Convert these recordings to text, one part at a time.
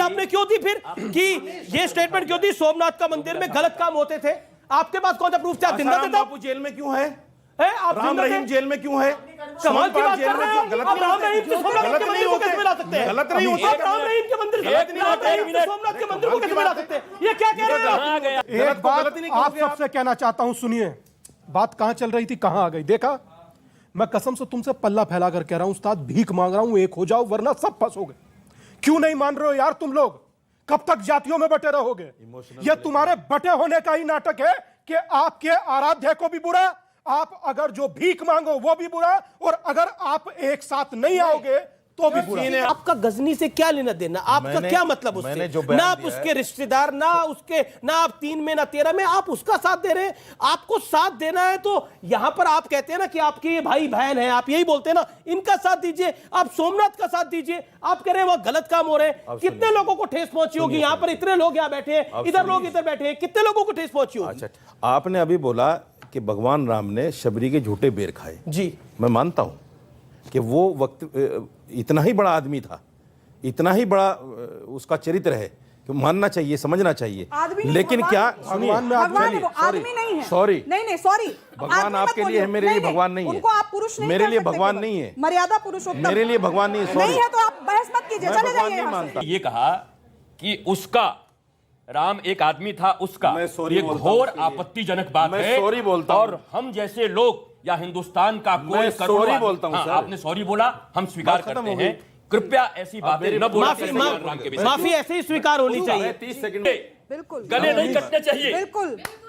आपने क्यों दी फिर कि ये स्टेटमेंट क्यों दी सोमनाथ का मंदिर में गलत काम होते थे? आपके पास कौन सा प्रूफ थे? आप जिंदा थे? बापू जेल में क्यों है? आप राम रहीम जेल में क्यों है? कमाल की बात कर रहे हैं। आप राम रहीम से सोमनाथ के मंदिर को कैसे मिला सकते हैं? गलत नहीं होते। आप राम रहीम के मंदिर से सोमनाथ के मंदिर को कैसे मिला सकते हैं? ये क्या कह रहे हैं? एक बात आप सबसे कहना चाहता हूं, सुनिए। बात कहां चल रही थी, कहां आ गई? देखा, मैं कसम से तुमसे पल्ला फैला कर कह रहा हूं, उस्ताद भीख मांग रहा हूं, एक हो जाओ वरना सब फंसोगे। क्यों नहीं मान रहे हो यार तुम लोग? कब तक जातियों में बटे रहोगे? यह तुम्हारे बटे होने का ही नाटक है कि आपके आराध्य को भी बुरा, आप अगर जो भीख मांगो वो भी बुरा, और अगर आप एक साथ नहीं आओगे तो भी बुरा। आपका गजनी से क्या लेना देना? आपका क्या मतलब उससे? ना आप उसके रिश्तेदार, ना आप 3 में ना 13 में, आप उसका साथ दे रहे हैं। आपको साथ देना है तो यहां पर आप कहते हैं ना कि आपके ये भाई बहन है, आप यही बोलते हैं ना, इनका साथ दीजिए, आप सोमनाथ का साथ दीजिए। आप कह रहे हैं वह गलत काम हो रहे हैं। कितने लोगों को ठेस पहुंची होगी? यहां पर इतने लोग यहां बैठे हैं, इधर लोग इधर बैठे हैं, कितने लोगों को ठेस पहुंची होगी? अच्छा, आपने अभी बोला कि भगवान राम ने शबरी के झूठे बेर खाए। जी, मैं मानता हूं कि वो वक्त इतना ही बड़ा आदमी था, इतना ही बड़ा उसका चरित्र है कि मानना चाहिए, समझना चाहिए। लेकिन क्या भगवान में आदमी नहीं है। सॉरी, नहीं सॉरी, भगवान आपके लिए है, मेरे लिए भगवान नहीं है। उनको आप पुरुष नहीं मेरे कर लिए सकते भगवान केवल। नहीं है। मर्यादा पुरुषोत्तम मेरे लिए भगवान नहीं है। नहीं है तो आप बहस मत कीजिए, मैं चले भगवान जाइए नहीं यहाँ मानता। ये कहा कि उसका राम एक आदमी था उसका, मैं सॉरी ये बोलता हूं घोर उसके लिए। आपत्तिजनक बात मैं है। सॉरी बोलता हूं। और हम जैसे लोग या हिंदुस्तान का कोई मैं करोड़ सॉरी आदमी- बोलता हूं, हाँ, सर। आपने सॉरी बोला, हम स्वीकार बात खत्म करते हो गई। हैं। कृपया ऐसी बातें न बोला करें राम के विषय में। माफी ऐसे ही स्वीकार होनी चाहिए। 30 सेकंड बिल्कुल गले नहीं कटने चाहिए, बिल्कुल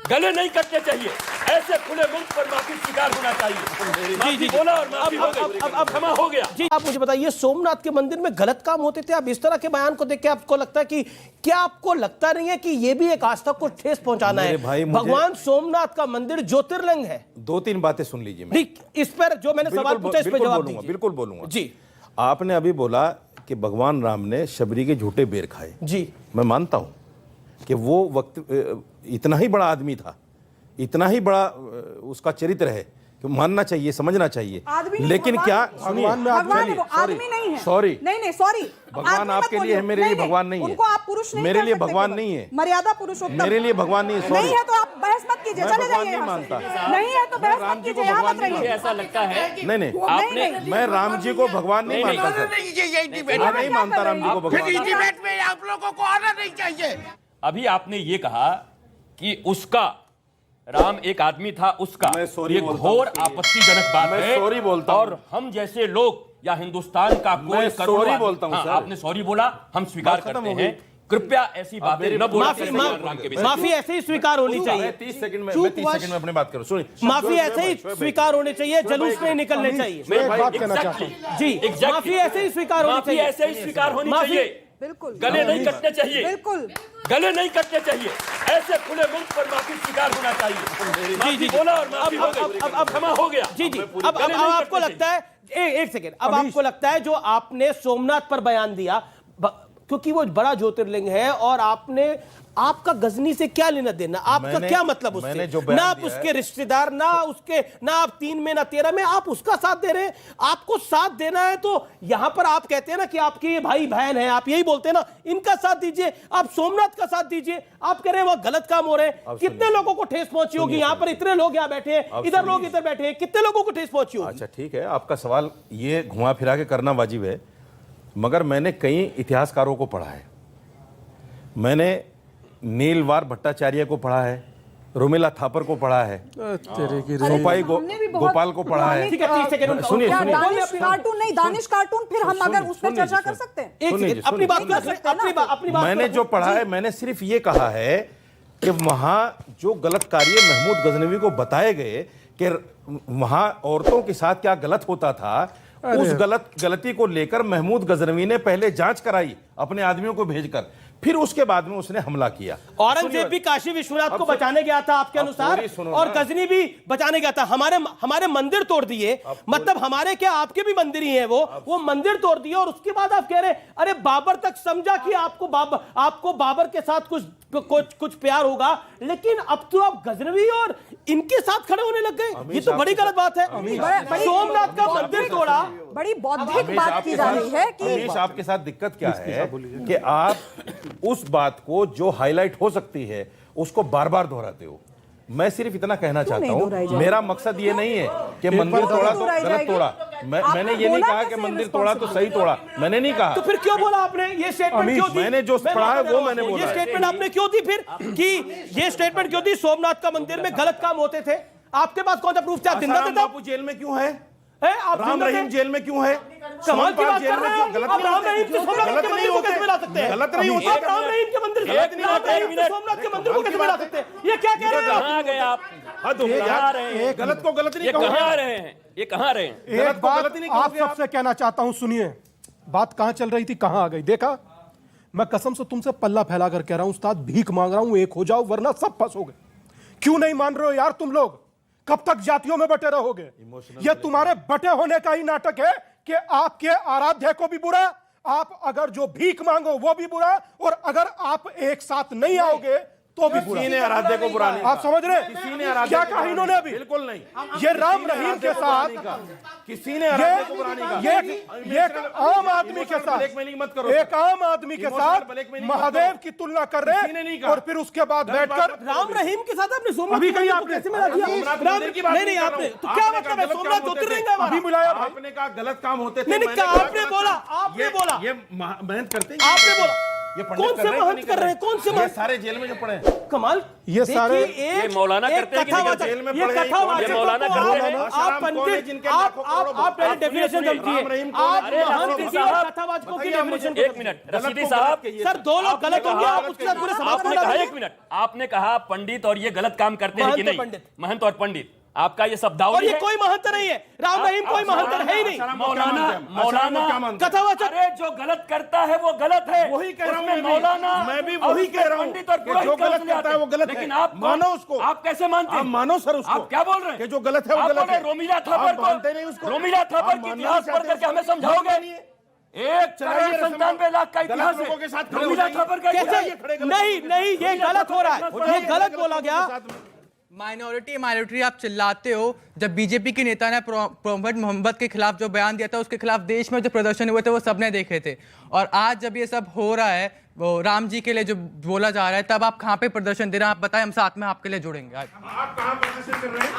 गले नहीं कटने चाहिए। ऐसे खुले मुंह पर माफी स्वीकार होना चाहिए। माफी बोला और माफी हो गई, अब क्षमा हो गया। जी, आप मुझे बताइए, सोमनाथ के मंदिर में गलत काम होते थे? आप इस तरह के बयान को देख के आपको लगता है कि क्या आपको लगता नहीं है कि ये भी एक आस्था को ठेस पहुंचाना है? भगवान सोमनाथ का मंदिर ज्योतिर्लिंग है। 2-3 बातें सुन लीजिए। इस पर जो मैंने सवाल पूछा इस पर जवाब दीजिए। बिल्कुल बोलूंगा जी। आपने अभी बोला कि भगवान राम ने शबरी के झूठे बेर खाए। जी, मैं मानता हूं कि वो वक्त इतना ही बड़ा आदमी था, इतना ही बड़ा उसका चरित्र है कि मानना चाहिए, समझना चाहिए। लेकिन क्या भगवान में आदमी नहीं है। सॉरी, नहीं सॉरी, भगवान आपके लिए है, मेरे लिए भगवान नहीं है। उनको आप पुरुष नहीं मेरे कर लिए सकते भगवान केवल। नहीं है। मर्यादा पुरुषोत्तम मेरे लिए भगवान नहीं है। नहीं सॉरी, है तो आप बहस मत कीजिए, मैं चले भगवान जाइए नहीं यहाँ से। मानता। नहीं है तो बहस राम मत जी को कीजिए, यहाँ भगवान मत नहीं रहिए। ऐसा लगता है नहीं नहीं, मैं राम जी को भगवान नहीं मानता सर। मैं नहीं मानता राम जी को भगवान। डिबेट में आप लोगों को आना नहीं चाहिए। अभी आपने ये कहा कि उसका राम एक आदमी था उसका, मैं सॉरी ये बोलता घोर हूं उसके लिए। आपत्तिजनक बात मैं है। सॉरी बोलता हूं। और हम जैसे लोग या हिंदुस्तान का कोई मैं करोड़ सॉरी आदमी- बोलता हूं, हाँ, सर। आपने सॉरी बोला, हम स्वीकार बात खत्म करते हो गई। हैं। कृपया ऐसी बातें न बोला माफी करें राम के विषय में। माफी ऐसे ही स्वीकार होनी चाहिए। 30 सेकंड में, मैं 30 सेकंड में अपनी बात करूं। सुनिए, माफी ऐसे ही स्वीकार होने चाहिए, जुलूस नहीं निकलने चाहिए। मैं एक बात कहना चाहता हूं। जी, Exactly. माफी ऐसे ही स्वीकार होनी माफी चाहिए। ऐसे ही स्वीकार होनी माफी- चाहिए। बिल्कुल गले नहीं कटने चाहिए, बिल्कुल गले नहीं कटने चाहिए। ऐसे खुले मुंह पर माफी स्वीकार होना चाहिए। माफी बोला और माफी हो गई, अब क्षमा हो गया। जी जी, अब गले नहीं आपको कटने लगता है, एक सेकेंड, अब आपको लगता है जो आपने सोमनाथ पर बयान दिया, क्योंकि वो बड़ा ज्योतिर्लिंग है और आपने, आपका गजनी से क्या लेना देना? आपका क्या मतलब उससे? ना आप उसके रिश्तेदार, ना आप 3 में ना 13 में, आप उसका साथ दे रहे हैं। आपको साथ देना है तो यहां पर आप कहते हैं ना कि आपके ये भाई बहन है, आप यही बोलते हैं ना, इनका साथ दीजिए, आप सोमनाथ का साथ दीजिए। आप कह रहे हैं वह गलत काम हो रहे हैं। कितने लोगों को ठेस पहुंची होगी? यहां पर इतने लोग यहां बैठे हैं, इधर लोग इधर बैठे हैं, कितने लोगों को ठेस पहुंची होगी? अच्छा ठीक है, आपका सवाल ये घुमा फिरा के करना वाजिब है, मगर मैंने कई इतिहासकारों को पढ़ा है। मैंने नीलवार भट्टाचार्य को पढ़ा है, रोमिला थापर को पढ़ा है, सोपाई गोपाल को पढ़ा है। ठीक है, 30 सेकंड सुनिए क्या सुनिए, दानिश कार्टून नहीं, दानिश कार्टून फिर हम अगर उस पर चर्चा कर सकते हैं। एक सेकंड, अपनी बात कर सकते हैं, अपनी बात मैंने जो पढ़ा है, मैंने सिर्फ ये कहा है कि वहां जो गलत कार्य महमूद गजनवी को बताए गए कि वहां औरतों के साथ क्या गलत होता था, उस गलती को लेकर महमूद गजनवी ने पहले जांच कराई अपने आदमियों को भेजकर, फिर उसके बाद में उसने हमला किया। औरंगजेब भी काशी विश्वनाथ को बचाने गया था आपके अनुसार, और गजनी भी बचाने गया था। हमारे मंदिर तोड़ दिए, मतलब हमारे क्या, आपके भी मंदिर ही हैं वो मंदिर तोड़ दिए, और उसके बाद आप कह रहे अरे बाबर तक समझा कि आपको बाबर के साथ कुछ प्यार होगा, लेकिन अब तो आप गजनवी और इनके साथ खड़े होने लग गए। ये तो बड़ी गलत बात है। सोमनाथ का मंदिर तोड़ा, बड़ी बौद्धिक बात की जा रही है कि रमेश, आपके साथ दिक्कत क्या है कि आप उस बात को जो हाईलाइट हो सकती है उसको बार बार दोहराते हो। मैं सिर्फ इतना कहना चाहता हूँ, मेरा मकसद ये नहीं है कि मंदिर तोड़ा तो गलत तोड़ा। मैंने ये नहीं कहा कि मंदिर तोड़ा तो सही तोड़ा, मैंने नहीं कहा। तो फिर क्यों बोला आपने ये स्टेटमेंट? क्यों दी? मैंने जो पढ़ा है वो मैंने बोला। ये स्टेटमेंट आपने क्यों दी फिर कि ये स्टेटमेंट क्यों दी? सोमनाथ का मंदिर में गलत काम होते थे, आपके पास कौन सा प्रूफ थे? आप जिंदा थे तब? बापू जेल में क्यों है? आप राम रहीम जेल में क्यों है? कमाल की बात कर रहे हैं। गलत आप राम रहीम से सोमनाथ के मंदिर को कैसे मिला सकते हैं? गलत नहीं होते। आप राम रहीम के मंदिर से सोमनाथ के मंदिर को कैसे मिला सकते हैं? ये क्या कह रहे हैं? कहाँ गए आप? गलत को गलत नहीं ये कहोगे। कहाँ रहे हैं? ये कहाँ रहे हैं? एक बात आप सबसे कहना चाहता हूं, सुनिए। बात कहां चल रही थी, कहां आ गई? देखा, मैं कसम से तुमसे पल्ला फैला कर कह रहा हूं, उस्ताद भीख मांग रहा हूं, एक हो जाओ वरना सब फंसोगे। क्यों नहीं मान रहे हो यार तुम लोग? कब तक जातियों में बटे रहोगे? ये तुम्हारे बटे होने का ही नाटक है कि आपके आराध्य को भी बुरा, आप अगर जो भीख मांगो वो भी बुरा, और अगर आप एक साथ नहीं आओगे तो भी बुरा। किसी ने आराध्य को बुरा नहीं आप समझ रहे? किसी ने आराध्य क्या को कहा बुरा इन्होंने अभी? बिल्कुल नहीं। ये राम रहीम के साथ, किसी ने आराध्य को बुरा नहीं कहा। ये एक आम आदमी के साथ, मत करो। एक आम आदमी के साथ महादेव की तुलना कर रहे हैं, और फिर उसके बाद बैठकर राम रहीम के साथ आपने सोमनाथ अभी के कहीं मंदिर को आपने- कैसे मिला दिया? नहीं आपने तो क्या मतलब है? सोमनाथ ज्योतिर्लिंग है हमारा। अभी मिलाया भाई। आपने कहा गलत काम होते थे। नहीं, मैंने कहा कहा आपने गलत बोला, काम- आपने बोला। ये मेहनत करते हैं। आपने बोला। ये पंडित कौन से महंत कर रहे हैं? कौन से ये महंत? सारे जेल में जो पड़े हैं। कमाल। ये सारे- देखिए, ये मौलाना करते हैं कि नहीं करते? जेल में ये पड़े हैं, कथावाचक ये मौलाना को करते हैं। आप पंडित, जिनके आप लाखों करोड़ों आप पहले डेफिनेशन समझिए। आप अरे महंत रसीदी की और साहब, कथावाचकों की बताइए आप डेफिनेशन मुझे। एक मिनट रसीदी साहब, सर, दो लोग गलत होंगे, आप उसके साथ पूरे समाज को आपने कहा डालेंगे? एक मिनट, आपने कहा पंडित और ये गलत काम करते हैं महंत कि और नहीं? पंडित। महंत और पंडित, आपका ये और शब्दावली ये है। कोई महंत नहीं है। राम रहीम कोई महंत है ही नहीं। मौलाना कथावाचक। अरे जो गलत करता है वो गलत है। वही कह रहा हूं उसमें मैं भी। मौलाना, मैं भी वही कह रहा हूं पंडित और कि पुरोहित जो का गलत उसमें करता है वो गलत लेकिन है। आप मानो उसको। आप कैसे मानते हैं? आप मानो सर उसको। आप क्या बोल रहे हैं? कि जो गलत है वो आप गलत बोल रहे है। हैं रोमिला आप थापर मानते नहीं उसको। को, रोमिला आप थापर की मानना इतिहास नहीं पढ़ करके हमें चाहते, समझाओगे? नहीं है। 1,97,00,000 का गलत इतिहास लोगों के साथ है। खड़े हो रोमिला जाइए। थापर का इतिहास कैसे? नहीं, ये गलत हो रहा है, ये गलत बोला गया। माइनॉरिटी आप चिल्लाते हो। जब बीजेपी के नेता ने प्रॉफेट मोहम्मद के खिलाफ जो बयान दिया था, उसके खिलाफ देश में जो प्रदर्शन हुए थे वो सबने देखे थे। और आज जब ये सब हो रहा है, वो राम जी के लिए जो बोला जा रहा है, तब आप कहाँ पे प्रदर्शन दे रहे हैं? आप बताएं, हम साथ में आपके लिए जुड़ेंगे। आप कहां प्रदर्शन कर रहे हैं?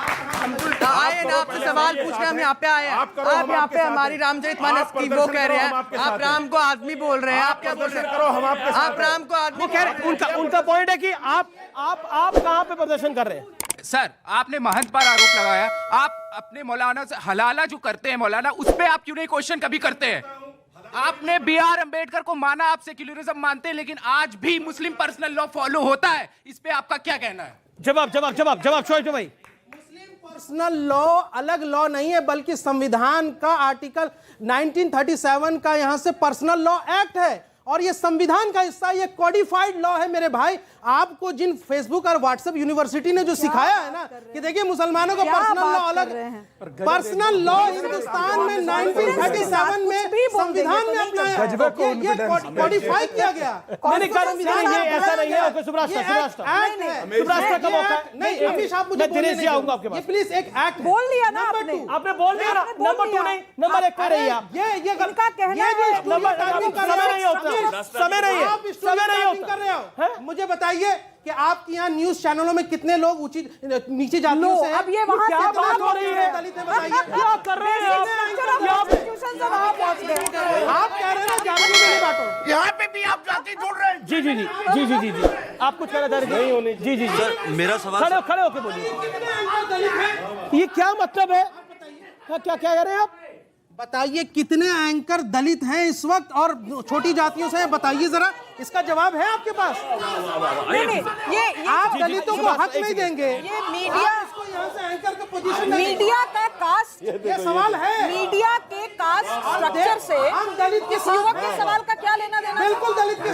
आए ना, आपसे सवाल पूछ रहे हैं, हम यहाँ पे आए हैं। आप करो, आप हम यहाँ आपके पे साथ हमारी हैं। रामचरितमानस आप की वो प्रदर्शन कह रहे करो, हैं, हम आपके आप साथ हैं। राम को आदमी बोल रहे हैं। आप क्या बोल रहे प्रदर्शन हैं? करो, हम आपके साथ आप हैं। राम को आदमी वो कह रहे, उनका पॉइंट है कि आप कहां पे प्रदर्शन कर रहे हैं? सर, आपने महंत पर आरोप लगाया। आप अपने मौलाना से हलाला जो करते हैं मौलाना, उस पे आप क्यों नहीं क्वेश्चन कभी करते हैं? आपने B.R. अम्बेडकर को माना, आप सेक्युलरिज्म मानते हैं, लेकिन आज भी मुस्लिम पर्सनल लॉ फॉलो होता है। इस पे आपका क्या कहना है? जवाब शोएब भाई। पर्सनल लॉ अलग लॉ नहीं है, बल्कि संविधान का आर्टिकल 1937 का यहां से पर्सनल लॉ एक्ट है, और ये संविधान का हिस्सा, ये कोडिफाइड लॉ है मेरे भाई। आपको जिन फेसबुक और व्हाट्सएप यूनिवर्सिटी ने जो सिखाया है ना कि देखिए मुसलमानों का पर्सनल लॉ अलग, पर्सनल लॉ हिंदुस्तान में 1937 में संविधान में अपनाया, ये कोडिफाई किया गया। मैंने कहा ये ऐसा नहीं है। ओके, सुब्रास्टा कब होता है? नहीं, अमीश आप मुझे दिनेश जी आऊंगा आपके पास। प्लीज एक एक्ट बोल दिया ना नंबर आपने। 2 आपने बोल दिया ना, नंबर 2 नहीं, नंबर 1 कह रही है आप। ये इनका कहना ये जो है, स्टूडेंट आदमी कर रहे समय नहीं होता, समय नहीं है, आप समय स्टूडेंट नहीं आदमी होता। कर रहे हो। मुझे बताइए कि आपके यहाँ न्यूज चैनलों में कितने लोग नीचे जातियों से हैं? अब ये वहां क्या से बात हो रही है? दलित है, बताइए। क्या कर रहे हैं आप? Constitution से वहां पहुंच गए। आप कह रहे हैं ना जातियों में नहीं बांटो। यहाँ पे भी आप जाति जोड़ रहे हैं। जी। आप कुछ कहना चाह रहे थे? जी। सर, मेरा सवाल खड़े होके बोलिए। ये क्या मतलब है? क्या कह रहे हैं आप? बताइए कितने एंकर दलित हैं इस वक्त और छोटी जातियों से हैं? बताइए जरा, इसका जवाब है आपके पास? नहीं, ये आप दलितों को हक नहीं देंगे? ये मीडिया, इसको यहाँ से एंकर का पोजीशन नहीं मीडिया का कास्ट, ये सवाल है। मीडिया के कास्ट स्ट्रक्चर से हम दलित के इस युवक के सवाल का क्या लेना देना? बिल्कुल दलित के